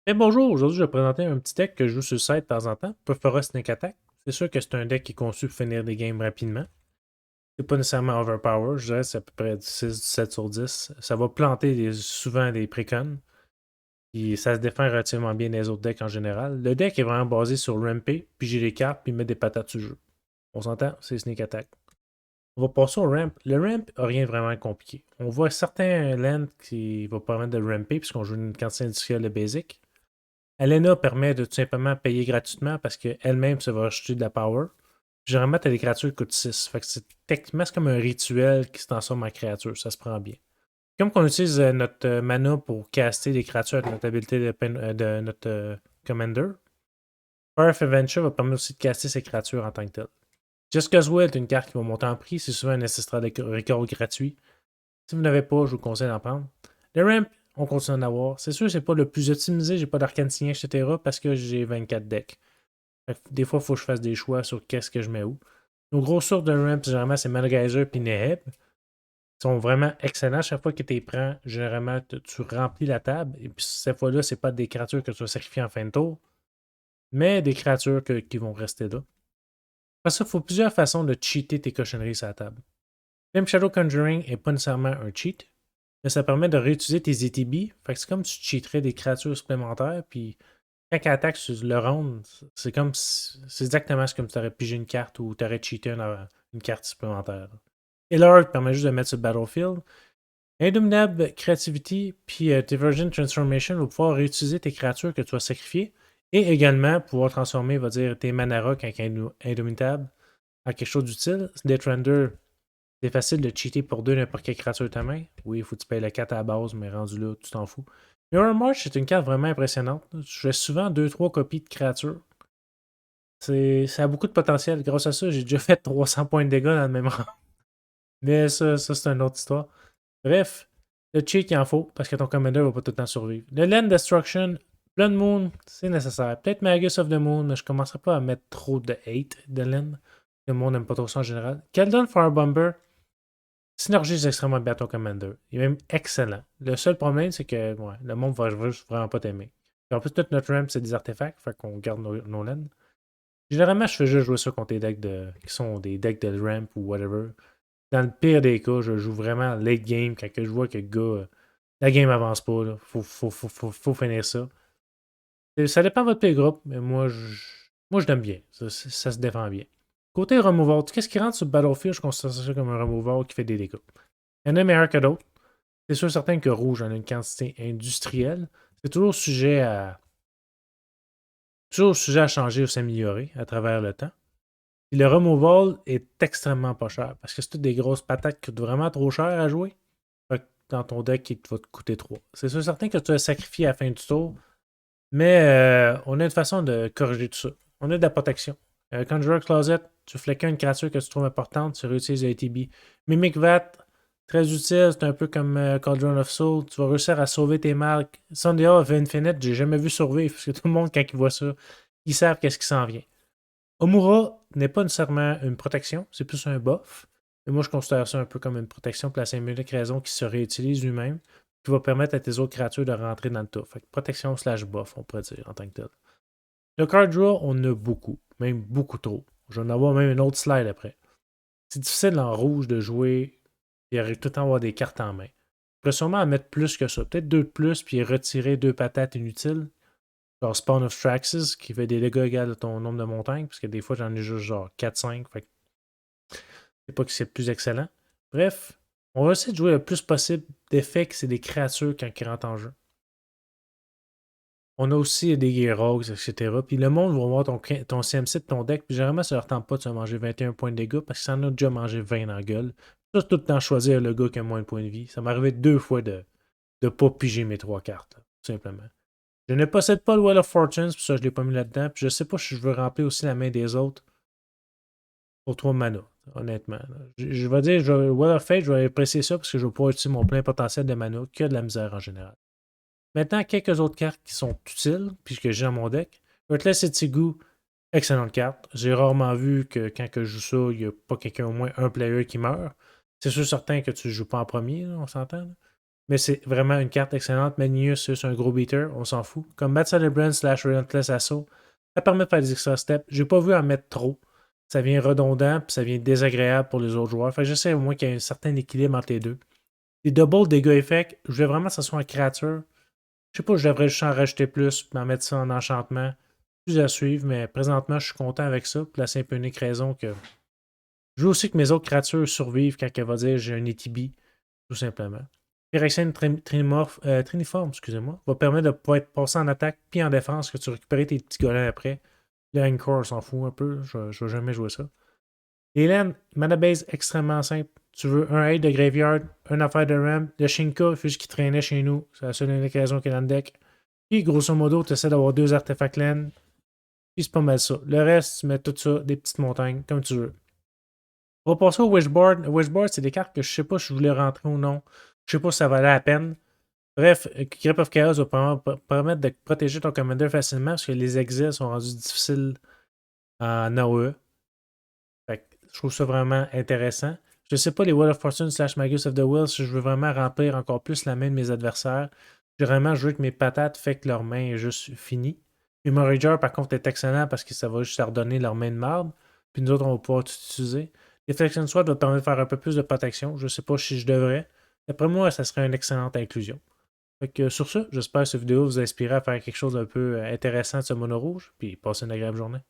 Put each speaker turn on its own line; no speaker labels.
Eh bonjour, aujourd'hui je vais présenter un petit deck que je joue sur le site de temps en temps, Perfora Snake Attack. C'est sûr que c'est un deck qui est conçu pour finir des games rapidement. C'est pas nécessairement overpower, je dirais que c'est à peu près 6-7 sur 10. Ça va planter souvent des précons, puis ça se défend relativement bien des autres decks en général. Le deck est vraiment basé sur Rampé, puis j'ai les cartes, puis mettre des patates sur le jeu. On s'entend, c'est Snake Attack. On va passer au ramp. Le ramp n'a rien vraiment de compliqué. On voit certains lands qui vont permettre de ramper, puisqu'on joue une quantité industrielle de basic. Alena permet de tout simplement payer gratuitement parce qu'elle-même, ça va rajouter de la power. Généralement, tu as des créatures qui coûtent 6. Fait que c'est techniquement c'est comme un rituel qui se transforme en créature. Ça se prend bien. Comme qu'on utilise notre mana pour caster des créatures avec notre habilité de notre commander, Fire of Adventure va permettre aussi de caster ces créatures en tant que telles. Jessica's Will est une carte qui va monter en prix. C'est souvent un ancestral de record gratuit. Si vous n'avez pas, je vous conseille d'en prendre. Le ramp, on continue d'en avoir. C'est sûr, c'est pas le plus optimisé, j'ai pas d'arcane signé, etc. parce que j'ai 24 decks. Des fois, il faut que je fasse des choix sur qu'est-ce que je mets où. Nos grosses sources de ramp, généralement, c'est Malgaiser et Neheb. Ils sont vraiment excellents. Chaque fois que tu les prends, généralement, tu remplis la table. Et puis cette fois-là, c'est pas des créatures que tu vas sacrifier en fin de tour, mais des créatures qui vont rester là. Parce qu'il faut plusieurs façons de cheater tes cochonneries sur la table. Même Shadow Conjuring n'est pas nécessairement un cheat, mais ça permet de réutiliser tes ETB. Fait que c'est comme si tu cheaterais des créatures supplémentaires, puis quand elle attaque sur le round, c'est comme c'est exactement comme si tu aurais pigé une carte ou tu aurais cheaté une carte supplémentaire. Et l'art permet juste de mettre sur le battlefield. Indomitable Creativity puis Divergent Transformation va pouvoir réutiliser tes créatures que tu as sacrifiées et également pouvoir transformer, va dire, tes mana rock avec Indomitable en quelque chose d'utile. Deathtrender, c'est facile de cheater pour deux n'importe quelle créature de ta main. Oui, il faut que tu payes la 4 à la base, mais rendu là, tu t'en fous. Mirror March, c'est une carte vraiment impressionnante. Je fais souvent deux trois copies de créatures. Ça a beaucoup de potentiel. Grâce à ça, j'ai déjà fait 300 points de dégâts dans le même rang. Mais ça c'est une autre histoire. Bref, le cheat, il en faut parce que ton commander va pas tout le temps survivre. Le Land Destruction, Blood Moon, c'est nécessaire. Peut-être Magus of the Moon, mais je commencerai pas à mettre trop de hate de Land. Le monde n'aime pas trop ça en général. Keldon Firebomber, synergise extrêmement bien ton commander. Il est même excellent. Le seul problème, c'est que ouais, le monde va juste vraiment pas t'aimer. En plus, toute notre ramp, c'est des artefacts, fait qu'on garde nos lands. Généralement, je fais juste jouer ça contre des decks qui sont des decks de ramp ou whatever. Dans le pire des cas, je joue vraiment late game quand je vois que le gars, la game avance pas. Là. Faut finir ça. Ça dépend de votre playgroup, mais moi, je l'aime bien. Ça se défend bien. Côté removal, qu'est-ce qui rentre sur le battlefield, je considère ça comme un removal qui fait des dégâts. Il y en a meilleur que d'autres. C'est sûr certain que rouge en a une quantité industrielle. C'est toujours sujet à changer ou s'améliorer à travers le temps. Puis le removal est extrêmement pas cher parce que c'est toutes des grosses patates qui coûtent vraiment trop cher à jouer. Fait que dans ton deck, il va te coûter 3. C'est sûr certain que tu vas sacrifier à la fin du tour, mais on a une façon de corriger tout ça. On a de la protection. Conjurer Closet, tu fléquais une créature que tu trouves importante, tu réutilises le ATB. Mimic Vat, très utile, c'est un peu comme Cauldron of Soul. Tu vas réussir à sauver tes marques. Sunday of Infinite, j'ai jamais vu survivre, parce que tout le monde, quand ils voit ça, ils savent qu'est-ce qui s'en vient. Omura n'est pas nécessairement une protection, c'est plus un buff. Et moi, je considère ça un peu comme une protection pour la simple unique raison qui se réutilise lui-même, qui va permettre à tes autres créatures de rentrer dans le tour. Fait que protection slash buff, on pourrait dire en tant que tel. Le card draw, on a beaucoup, même beaucoup trop. Je vais en avoir même une autre slide après. C'est difficile en rouge de jouer et tout le temps avoir des cartes en main. Je pourrais sûrement en mettre plus que ça. Peut-être deux de plus, puis retirer deux patates inutiles. Genre Spawn of Traxxas, qui fait des dégâts égaux à ton nombre de montagnes, parce que des fois j'en ai juste genre 4-5. Fait que c'est pas que c'est le plus excellent. Bref, on va essayer de jouer le plus possible d'effets que c'est des créatures quand ils rentrent en jeu. On a aussi des Gearhogs, etc. Puis le monde va voir ton CMC de ton deck. Puis généralement, ça leur tente pas de se manger 21 points de dégâts parce que ça en a déjà mangé 20 dans la gueule. Ça, c'est tout le temps choisir le gars qui a moins de points de vie. Ça m'est arrivé deux fois de ne pas piger mes trois cartes, là, tout simplement. Je ne possède pas le Wheel of Fortunes, puis ça, je ne l'ai pas mis là-dedans. Puis je sais pas si je veux remplir aussi la main des autres pour 3 mana, honnêtement. Je vais dire, Wheel of Fate, je vais apprécier ça parce que je vais pouvoir utiliser mon plein potentiel de mana, qui a de la misère en général. Maintenant, quelques autres cartes qui sont utiles, puis que j'ai dans mon deck. Heartless Etigoo, excellente carte. J'ai rarement vu que quand que je joue ça, il n'y a pas quelqu'un, au moins un player qui meurt. C'est sûr certain que tu ne joues pas en premier, là, on s'entend. Là. Mais c'est vraiment une carte excellente. Magnus, c'est un gros beater, on s'en fout. Comme Mad Celebrant / Relentless Assault, ça permet de faire des extra steps. J'ai pas vu en mettre trop. Ça vient redondant, puis ça vient désagréable pour les autres joueurs. Fait que j'essaie au moins qu'il y ait un certain équilibre entre les deux. Les double dégâts effect, je voulais vraiment que ça soit en créature. Je sais pas, je devrais juste en rajouter plus, puis en mettre ça en enchantement. Plus à suivre, mais présentement, je suis content avec ça. Pour la simple et unique raison que je veux aussi que mes autres créatures survivent quand elle va dire j'ai un ETB, tout simplement. Pyrexian Triniforme, excusez-moi, va permettre de pouvoir être passé en attaque puis en défense, que tu récupères tes petits golems après. Le Encore, on s'en fout un peu, je ne vais jamais jouer ça. Hélène, mana base extrêmement simple. Tu veux un aide de Graveyard, un affaire de Ram, le Shinka, juste qui traînait chez nous, c'est la seule unique raison qu'il y a dans le deck. Puis grosso modo, tu essaies d'avoir 2 artefacts land, puis c'est pas mal ça. Le reste, tu mets tout ça, des petites montagnes, comme tu veux. On va passer au Wishboard. Le Wishboard, c'est des cartes que je sais pas si je voulais rentrer ou non. Je sais pas si ça valait la peine. Bref, Grip of Chaos va permettre de protéger ton commander facilement parce que les exils sont rendus difficiles en AOE. Fait que je trouve ça vraiment intéressant. Je sais pas les Wheel of Fortune / Magus of the Will si je veux vraiment remplir encore plus la main de mes adversaires. J'ai vraiment joué que mes patates fait que leur main est juste finie. Memorager, par contre, est excellent parce que ça va juste leur donner leur main de marde. Puis nous autres, on va pouvoir tout utiliser. Deflection Sword va te permettre de faire un peu plus de protection. Je sais pas si je devrais. D'après moi, ça serait une excellente inclusion. Fait que sur ça, j'espère que cette vidéo vous a inspiré à faire quelque chose d'un peu intéressant de ce mono rouge. Puis passez une agréable journée.